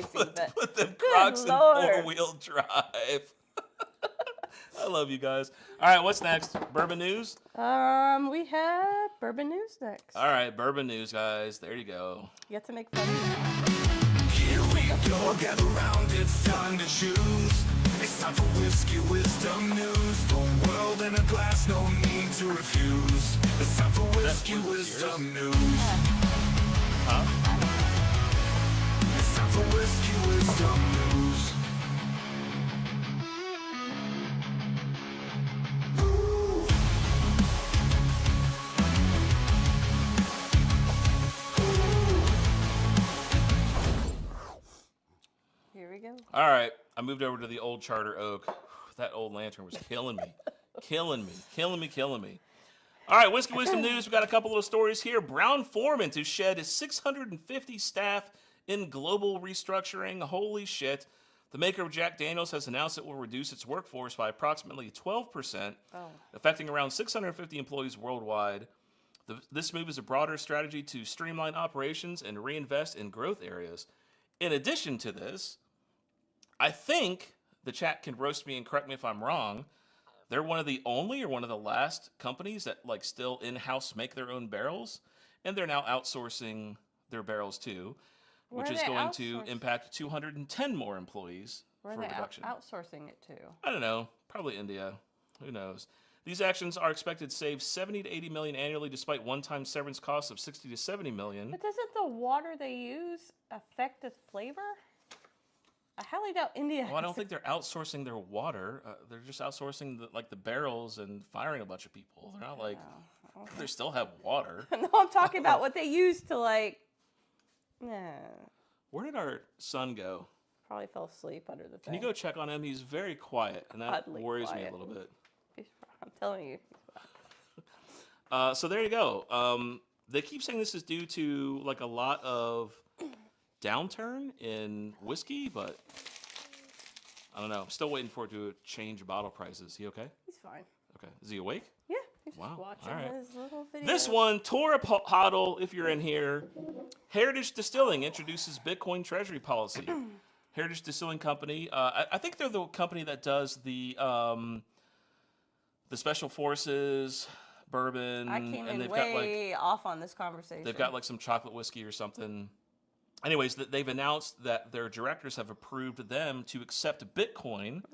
Put them Crocs in four-wheel drive. I love you guys. All right, what's next? Bourbon news? We have bourbon news next. All right, bourbon news, guys. There you go. You have to make fun of me. Here we go, gather round, it's time to choose. It's time for whiskey wisdom news. The world in a glass, no need to refuse. It's time for whiskey wisdom news. Huh? It's time for whiskey wisdom news. Here we go. All right, I moved over to the old Charter Oak. That old lantern was killing me. Killing me. All right, Whiskey Wisdom News. We got a couple of stories here. Brown-Forman to shed 650 staff in global restructuring. Holy shit. The maker of Jack Daniels has announced it will reduce its workforce by approximately 12%, affecting around 650 employees worldwide. This move is a broader strategy to streamline operations and reinvest in growth areas. In addition to this, I think the chat can roast me and correct me if I'm wrong. They're one of the only or one of the last companies that like still in-house make their own barrels, and they're now outsourcing their barrels too, which is going to impact 210 more employees for production. Outsourcing it to? I don't know, probably India. Who knows? These actions are expected to save 70 to 80 million annually, despite one-time severance costs of 60 to 70 million. But doesn't the water they use affect the flavor? I highly doubt India. Well, I don't think they're outsourcing their water. They're just outsourcing the barrels and firing a bunch of people. They're not like they still have water. No, I'm talking about what they use to like. Where did our son go? Probably fell asleep under the thing. Can you go check on him? He's very quiet, and that worries me a little bit. I'm telling you. So there you go. They keep saying this is due to like a lot of downturn in whiskey, but I don't know. I'm still waiting for it to change bottle prices. Is he okay? He's fine. Okay. Is he awake? Yeah. He's just watching his little video. This one, Tora Hodl, if you're in here. Heritage Distilling introduces Bitcoin Treasury policy. Heritage Distilling Company. I think they're the company that does the Special Forces bourbon. I came and in way off on this conversation. They've got like some chocolate whiskey or something. Anyways, they've announced that their directors have approved them to accept Bitcoin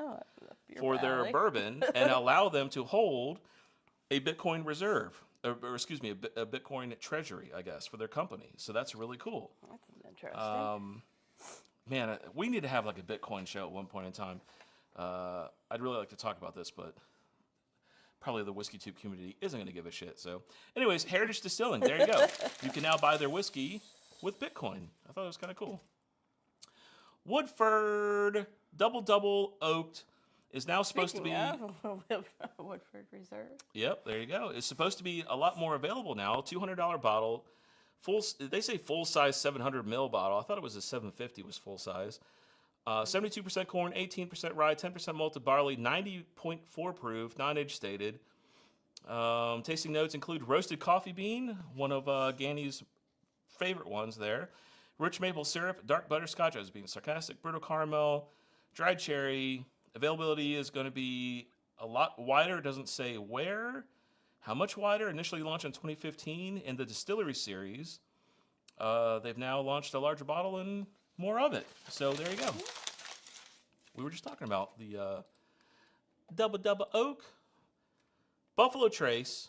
for their bourbon and allow them to hold a Bitcoin reserve, or excuse me, a Bitcoin treasury, I guess, for their company. So that's really cool. That's interesting. Man, we need to have like a Bitcoin show at one point in time. I'd really like to talk about this, but probably the Whiskey Tube community isn't going to give a shit. So anyways, Heritage Distilling, there you go. You can now buy their whiskey with Bitcoin. I thought it was kind of cool. Woodford Double Oaked is now supposed to be... Woodford Reserve. Yep, there you go. It's supposed to be a lot more available now. $200 bottle. They say full-size 700 ml bottle. I thought it was a 750 was full-size. 72% corn, 18% rye, 10% malted barley, 90.4 proof, non-age stated. Tasting notes include roasted coffee bean, one of Ganny's favorite ones there. Rich maple syrup, dark butterscotch, I was being sarcastic, brittle caramel, dried cherry. Availability is going to be a lot wider. It doesn't say where, how much wider. Initially launched in 2015 in the Distillery series. They've now launched a larger bottle and more of it. So there you go. We were just talking about the Double Oak. Buffalo Trace.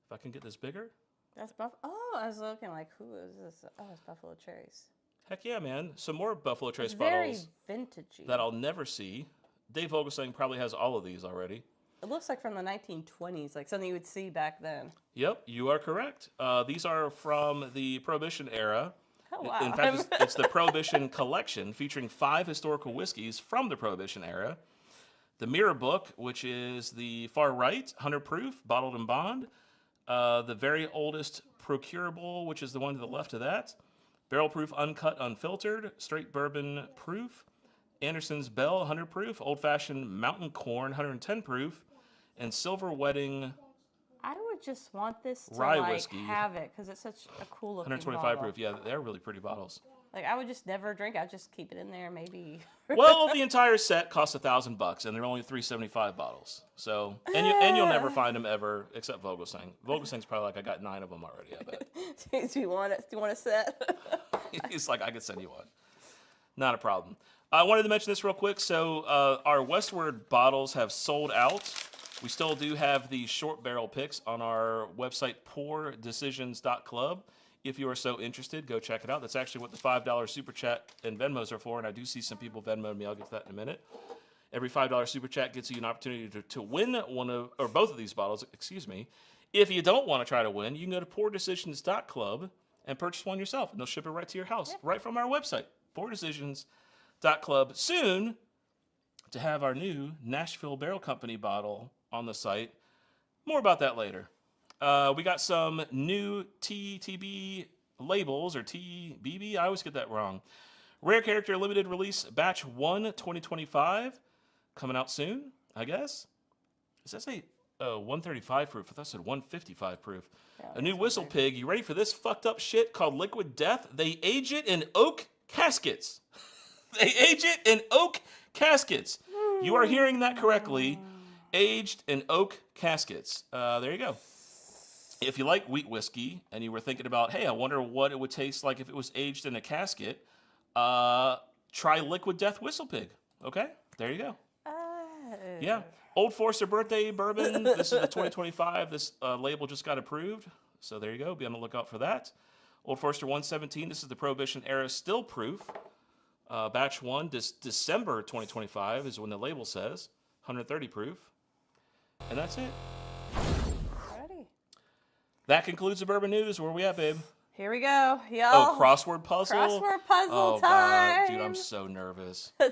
If I can get this bigger. That's Buffalo. Oh, I was looking like, who is this? Oh, it's Buffalo Trace. Heck yeah, man. Some more Buffalo Trace bottles. Very vintagey. That I'll never see. Dave Vogelsang probably has all of these already. It looks like from the 1920s, like something you would see back then. Yep, you are correct. These are from the Prohibition era. Oh, wow. In fact, it's the Prohibition collection featuring 5 historical whiskeys from the Prohibition era. The Mirror Book, which is the far right, 100 proof, bottled in bond. The very oldest Procurable, which is the one to the left of that. Barrel proof, uncut, unfiltered, straight bourbon proof. Anderson's Bell, 100 proof. Old fashioned Mountain Corn, 110 proof. And Silver Wedding. I would just want this to rye whiskey, have it because it's such a cool looking 125 bottle. proof. Yeah, they're really pretty bottles. Like, I would just never drink. I'd just keep it in there, maybe. Well, the entire set costs $1,000, and they're only 375 bottles. So, and you'll never find them ever, except Vogelsang. Vogelsang's probably like, I got 9 of them already. I bet. Do you want it? Do you want a set? He's like, I could send you one. Not a problem. I wanted to mention this real quick. So, our Westward bottles have sold out. We still do have the short barrel picks on our website, poordecisions.club. If you are so interested, go check it out. That's actually what the $5 Super Chat and Venmos are for, and I do see some people Venmoing me. I'll get to that in a minute. Every $5 Super Chat gets you an opportunity to win one of, or both of these bottles, excuse me. If you don't want to try to win, you can go to poordecisions.club and purchase one yourself, and they'll ship it right to your house, right from our website, poordecisions.club. Soon to have our new Nashville Barrel Company bottle on the site. More about that later. We got some new TTB labels, or TBB. I always get that wrong. Rare Character Limited Release Batch 1 2025. Coming out soon, I guess. Does that say 135 proof? I thought it said 155 proof. A new Whistle Pig. You ready for this fucked up shit called Liquid Death? They age it in oak caskets. They age it in oak caskets. You are hearing that correctly. Aged in oak caskets. There you go. If you like wheat whiskey and you were thinking about, hey, I wonder what it would taste like if it was aged in a casket, try Liquid Death Whistle Pig. Okay? There you go. Yeah. Old Forester Birthday Bourbon. This is the 2025. This label just got approved. So there you go. Be on the lookout for that. Old Forester 117. This is the Prohibition era still proof. Batch 1, December 2025 is when the label says. 130 proof. And that's it. Ready. That concludes the bourbon news. Where are we at, babe? Here we go, y'all. Oh, crossword puzzle? Crossword puzzle oh, time. God, dude, I'm so nervous.